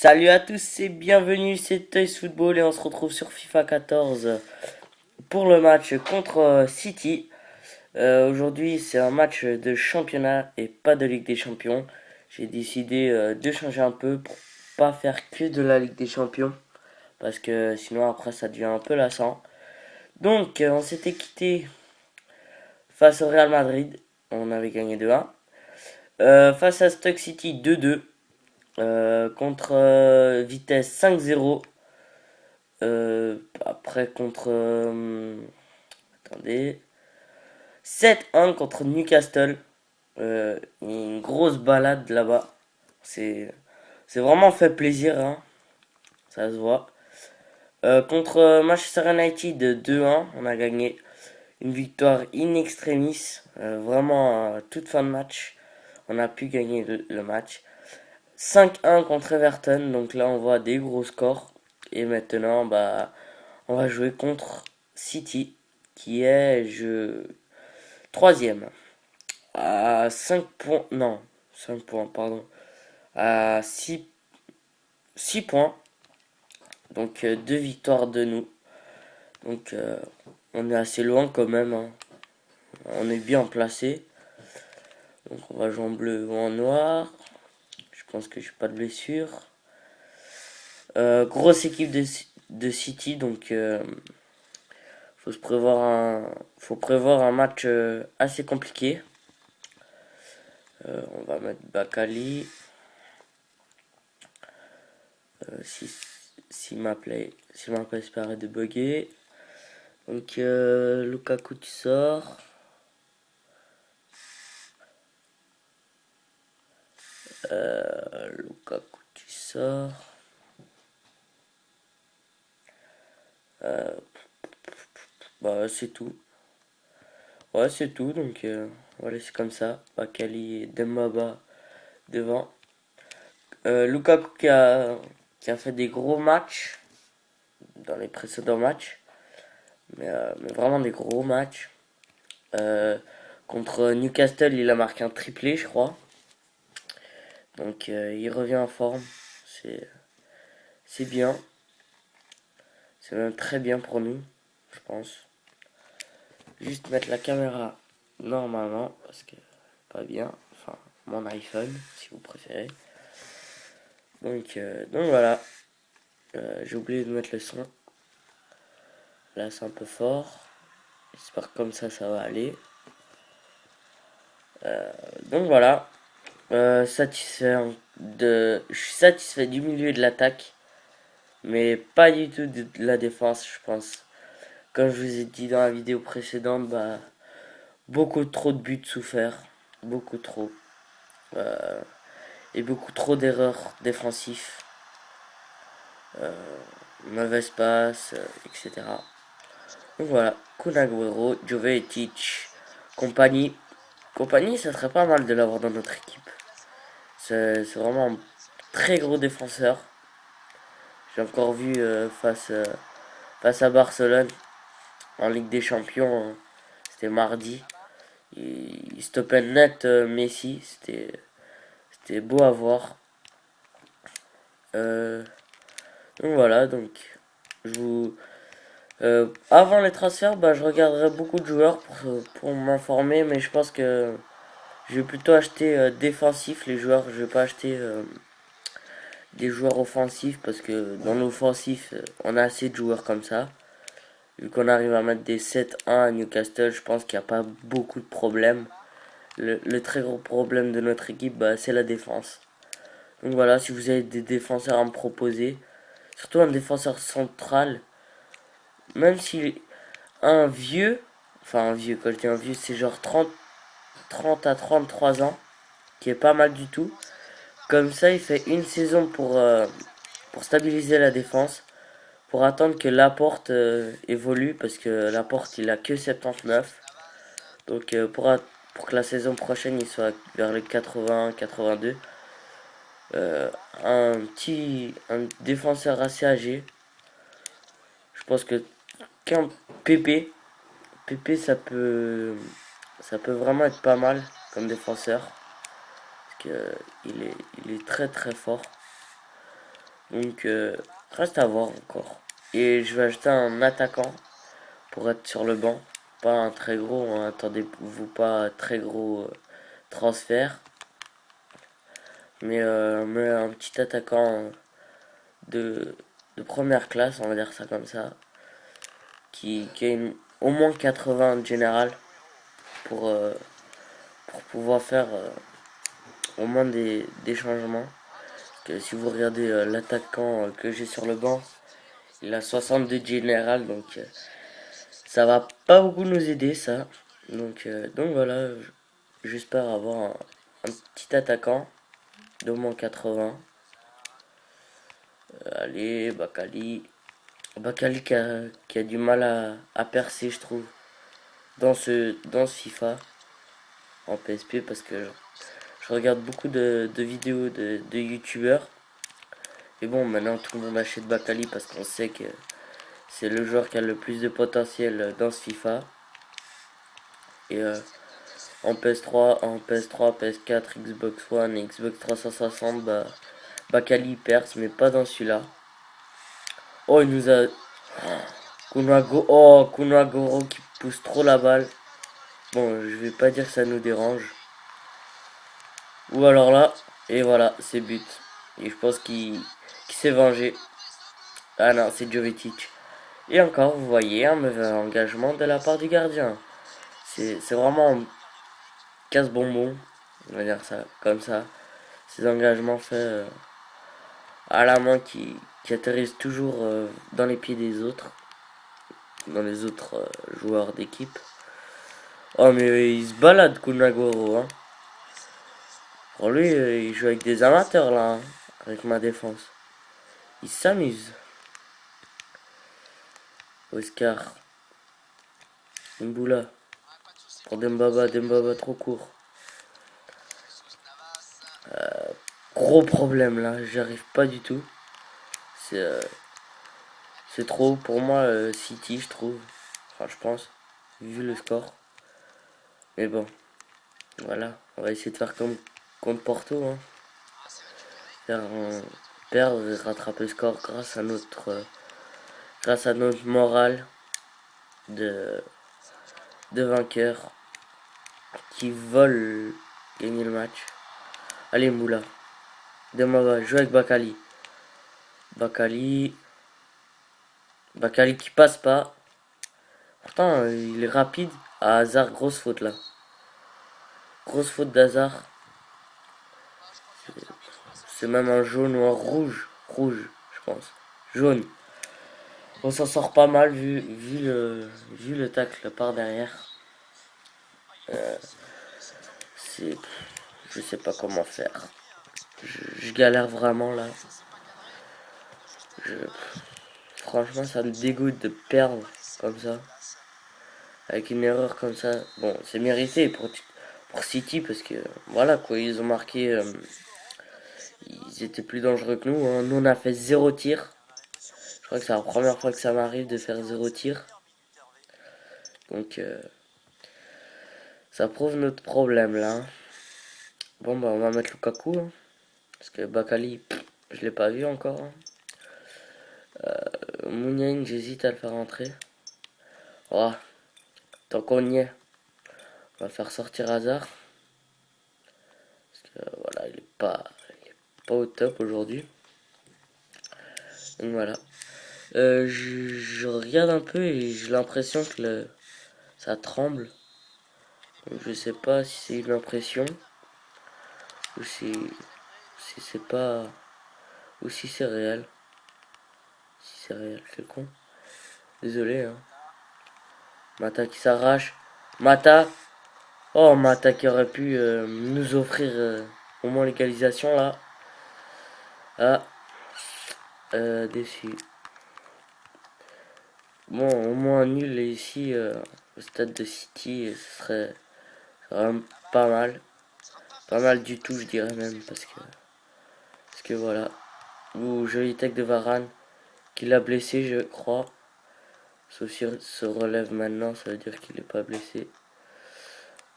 Salut à tous et bienvenue, c'est Toys Football et on se retrouve sur FIFA 14 pour le match contre City. Aujourd'hui c'est un match de championnat et pas de Ligue des Champions. J'ai décidé de changer un peu pour pas faire que de la Ligue des Champions parce que sinon après ça devient un peu lassant. Donc on s'était quitté face au Real Madrid, on avait gagné 2-1. Face à Stoke City 2-2. Contre Vitesse 5-0. Après contre... attendez. 7-1 contre Newcastle. Une grosse balade là-bas. C'est vraiment fait plaisir, hein. Ça se voit. Contre Manchester United 2-1, on a gagné une victoire in extremis. Vraiment à toute fin de match, on a pu gagner le match. 5-1 contre Everton, donc là on voit des gros scores. Et maintenant, bah, on va jouer contre City, qui est troisième. À 5 points, non, 5 points, pardon. À 6 points, donc 2 victoires de nous. Donc on est assez loin quand même, hein. On est bien placé. Donc on va jouer en bleu ou en noir. Je pense que j'ai pas de blessure. Grosse équipe de City, donc faut prévoir un match assez compliqué. On va mettre Bakali. Si ma play paraît de bugger. Donc Lukaku tu sors. Lukaku tu sors. Bah c'est tout. Ouais c'est tout. Donc on va laisser comme ça. Bakali et Dembaba devant. Lukaku qui a fait des gros matchs dans les précédents matchs. Mais vraiment des gros matchs. Euh, Contre Newcastle, il a marqué un triplé, je crois. Donc il revient en forme. C'est c'est bien. C'est même très bien pour nous, je pense. Juste mettre la caméra normalement, parce que pas bien. Enfin, mon iPhone, si vous préférez. Donc voilà. J'ai oublié de mettre le son. Là, c'est un peu fort. J'espère que comme ça va aller. Donc voilà. Je suis satisfait du milieu de l'attaque, mais pas du tout de la défense, je pense. Comme je vous ai dit dans la vidéo précédente, bah, beaucoup trop de buts souffert, beaucoup trop, euh, et beaucoup trop d'erreurs défensives, mauvaise passe, etc. Donc voilà, Kun Agüero, Jovetic, compagnie. Compagnie, ça serait pas mal de l'avoir dans notre équipe. C'est vraiment un très gros défenseur. J'ai encore vu face à Barcelone en Ligue des Champions, c'était mardi. Il stoppait net Messi, c'était beau à voir. Euh, donc voilà, donc je vous avant les transferts, bah, je regarderai beaucoup de joueurs pour m'informer, mais je pense que je vais plutôt acheter défensif les joueurs. Je vais pas acheter des joueurs offensifs parce que dans l'offensif, on a assez de joueurs comme ça. Vu qu'on arrive à mettre des 7-1 à Newcastle, je pense qu'il n'y a pas beaucoup de problèmes. Le très gros problème de notre équipe, bah, c'est la défense. Donc voilà, si vous avez des défenseurs à me proposer, surtout un défenseur central, même si un vieux, enfin un vieux, quand je dis un vieux, c'est genre 30 à 33 ans, qui est pas mal du tout. Comme ça, il fait une saison pour stabiliser la défense, pour attendre que Laporte évolue, parce que Laporte il a que 79. Donc pour que la saison prochaine il soit vers les 80-82. Euh, un défenseur assez âgé. Je pense que qu'un PP, PP ça peut vraiment être pas mal comme défenseur. Parce que il est très très fort. Donc reste à voir encore. Et je vais acheter un attaquant pour être sur le banc. Pas un très gros, hein, attendez-vous pas un très gros transfert. Mais un petit attaquant de, de première classe, on va dire ça comme ça. Qui a au moins 80 de général pour, pour pouvoir faire au moins des changements. Que si vous regardez l'attaquant que j'ai sur le banc, il a 62 de général, donc ça va pas beaucoup nous aider ça. Donc voilà, j'espère avoir un petit attaquant d'au moins 80. Allez, Bakali. Bakali qui a du mal à percer, je trouve, dans ce FIFA en PSP parce que je regarde beaucoup de vidéos de youtubeurs. Et bon, maintenant tout le monde achète Bakali parce qu'on sait que c'est le joueur qui a le plus de potentiel dans ce FIFA. Et en PS3, PS4, Xbox One et Xbox 360, Bakali perce, mais pas dans celui-là. Oh, il nous a. Kunagoro qui pousse trop la balle. Bon, je vais pas dire que ça nous dérange. Ou alors là, et voilà, c'est but. Et je pense qu'il s'est vengé. Ah non, c'est Jovetic. Et encore, vous voyez, un mauvais engagement de la part du gardien. C'est vraiment un casse-bonbon, on va dire ça, comme ça. Ces engagements faits à la main qui atterrissent toujours dans les pieds des autres, dans les autres joueurs d'équipe. Oh, mais il se balade, Kunagoro, hein. Pour lui, il joue avec des amateurs, là, hein, avec ma défense. Il s'amuse. Oscar. Mboula. Pour Dembaba. Dembaba trop court. Gros problème, là. J'y arrive pas du tout. C'est c'est trop pour moi, City, je trouve. Enfin, je pense. Vu le score. Mais bon. Voilà. On va essayer de faire comme contre Porto, hein. Faire perdre et rattraper le score grâce à notre morale de, de vainqueur qui vole gagner le match. Allez, Moula. Demain, jouer avec Bakali. Bakali. Bakali qui passe pas. Pourtant, il est rapide. À Hazard, grosse faute là. Grosse faute d'Hazard. C'est même un jaune ou un rouge. Rouge, je pense. Jaune. On s'en sort pas mal vu le tacle par derrière. C'est. Je sais pas comment faire. Je galère vraiment là. Je, franchement, ça me dégoûte de perdre comme ça. Avec une erreur comme ça. Bon, c'est mérité pour City parce que voilà quoi, ils ont marqué. Ils étaient plus dangereux que nous, hein. Nous on a fait 0 tir. Je crois que c'est la première fois que ça m'arrive de faire 0 tir. Donc ça prouve notre problème là, hein. Bon bah on va mettre Lukaku, hein, parce que Bakali, je l'ai pas vu encore, hein. Mouniain, j'hésite à le faire rentrer. Oh, tant qu'on y est, on va faire sortir Hazard. Parce que voilà, il est pas au top aujourd'hui. Donc voilà. Je regarde un peu et j'ai l'impression que ça tremble. Donc je sais pas si c'est une impression ou si c'est pas ou si c'est réel. Si c'est réel, c'est con. Désolé, hein. Mata qui s'arrache. Mata. Oh, Mata qui aurait pu nous offrir au moins l'égalisation là. Ah, déçu. Bon, au moins nul ici au stade de City, ce serait vraiment pas mal. Pas mal du tout, je dirais même, parce que voilà. Ou joli tech de Varane qui l'a blessé, je crois. Sauf s'il se relève maintenant, ça veut dire qu'il est pas blessé.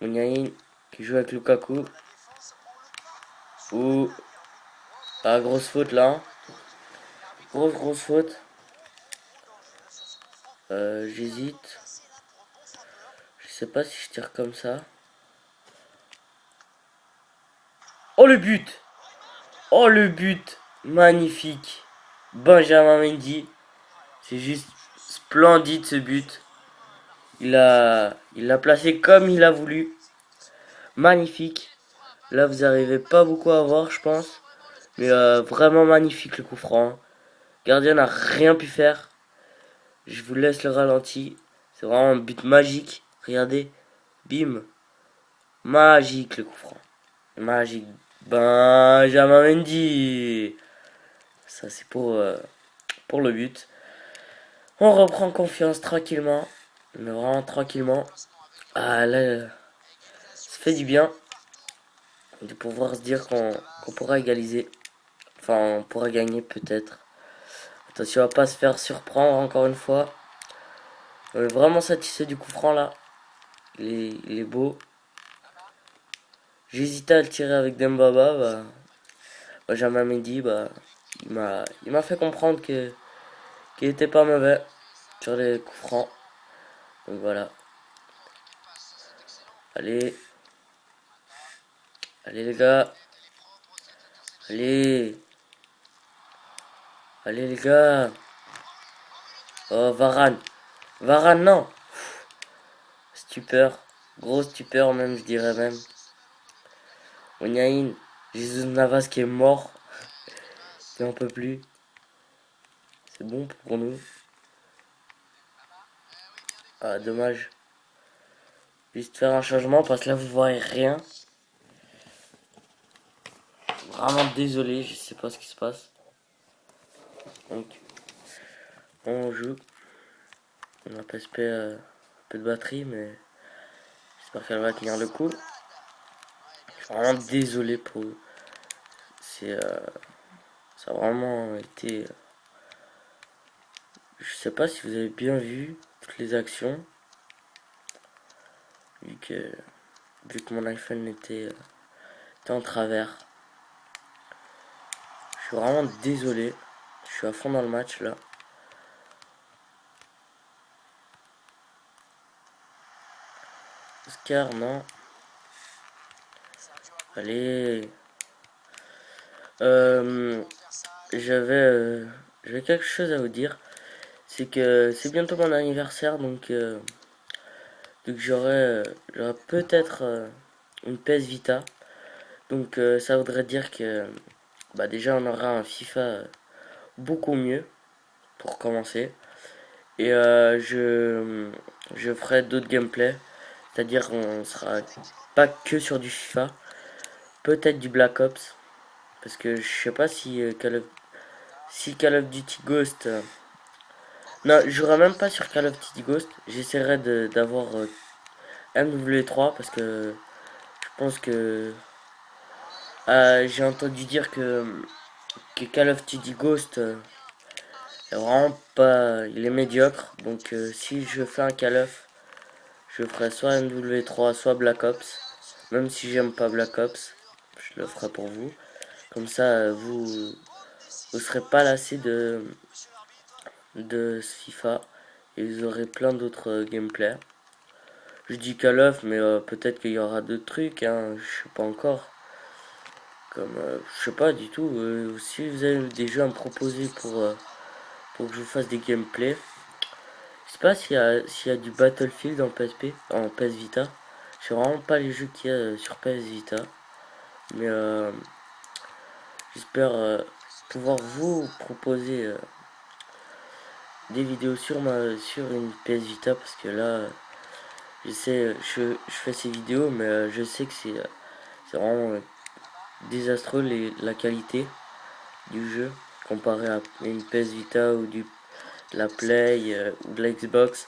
Mouniain qui joue avec Lukaku. Ou. Ah, grosse faute là. Grosse faute. J'hésite. Je sais pas si je tire comme ça. Oh le but! Oh le but! Magnifique! Benjamin Mendy. C'est juste splendide ce but. Il l'a placé comme il a voulu. Magnifique. Là vous arrivez pas beaucoup à voir je pense. Mais vraiment magnifique le coup franc. Gardien n'a rien pu faire. Je vous laisse le ralenti. C'est vraiment un but magique. Regardez. Bim. Magique le coup franc. Magique. Benjamin Mendy. Ça c'est pour le but. On reprend confiance tranquillement. Mais vraiment tranquillement. Ah là, ça fait du bien de pouvoir se dire qu'on pourra égaliser. Enfin, on pourra gagner peut-être. Attention à pas se faire surprendre encore une fois. On est vraiment satisfait du coup franc là. Il est beau. J'hésitais à le tirer avec Dembaba. Benjamin Mendy, il m'a fait comprendre qu'il était pas mauvais sur les coups francs. Donc voilà. Allez. Allez les gars. Allez. Allez les gars. Oh Varane. Varane non. Stupeur. Gros stupeur même je dirais même. Onyain. Jesus Navas qui est mort. Il n'en peut plus. C'est bon pour nous. Ah dommage. Juste faire un changement parce que là vous voyez rien. Vraiment désolé, je sais pas ce qui se passe. Donc on joue. On a PSP un peu de batterie mais j'espère qu'elle va tenir le coup. Je suis vraiment désolé pour eux. Ça a vraiment été. Je sais pas si vous avez bien vu toutes les actions. Vu que, vu que mon iPhone était en travers. Je suis vraiment désolé. Je suis à fond dans le match là. Oscar, non. Allez. Euh, j'avais quelque chose à vous dire. C'est que c'est bientôt mon anniversaire, donc j'aurai peut-être une PS Vita. Donc ça voudrait dire que déjà on aura un FIFA beaucoup mieux pour commencer. Et je ferai d'autres gameplays. C'est-à-dire on sera pas que sur du FIFA. Peut-être du Black Ops. Parce que je sais pas si Call of Duty Ghost. Non, je jouerai même pas sur Call of Duty Ghost. J'essaierai d'avoir MW3 parce que je pense que j'ai entendu dire que Call of Duty Ghost est vraiment pas. Il est médiocre. Donc si je fais un Call of, je ferai soit MW3, soit Black Ops. Même si j'aime pas Black Ops, je le ferai pour vous. Comme ça, vous serez pas lassé de ce FIFA. Et vous aurez plein d'autres gameplays. Je dis Call of, mais peut-être qu'il y aura d'autres trucs, hein, je sais pas encore. Comme, je sais pas du tout. Si vous avez des jeux à me proposer pour que je vous fasse des gameplays. Je sais pas s'il y a du Battlefield en PSP, en PS Vita. Je sais vraiment pas les jeux qu'il y a sur PS Vita. Mais j'espère pouvoir vous proposer des vidéos sur une PS Vita parce que là, je fais ces vidéos, mais je sais que c'est vraiment désastreux la qualité du jeu comparé à une PS Vita ou la Play ou de la Xbox.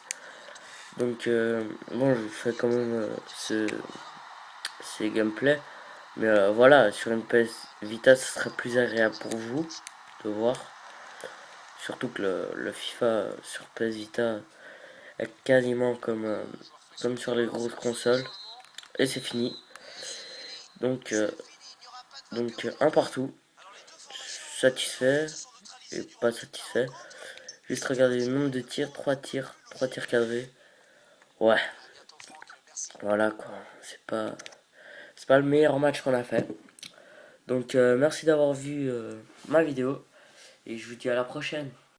Donc bon, je fais quand même ces gameplays. Mais voilà, sur une PS Vita, ce serait plus agréable pour vous de voir. Surtout que le FIFA sur PS Vita est quasiment comme sur les grosses consoles. Et c'est fini. Donc un partout. Satisfait. suis pas satisfait. Juste regarder le nombre de tirs, 3 tirs cadrés. Ouais, voilà quoi, c'est pas le meilleur match qu'on a fait. Donc merci d'avoir vu ma vidéo et je vous dis à la prochaine.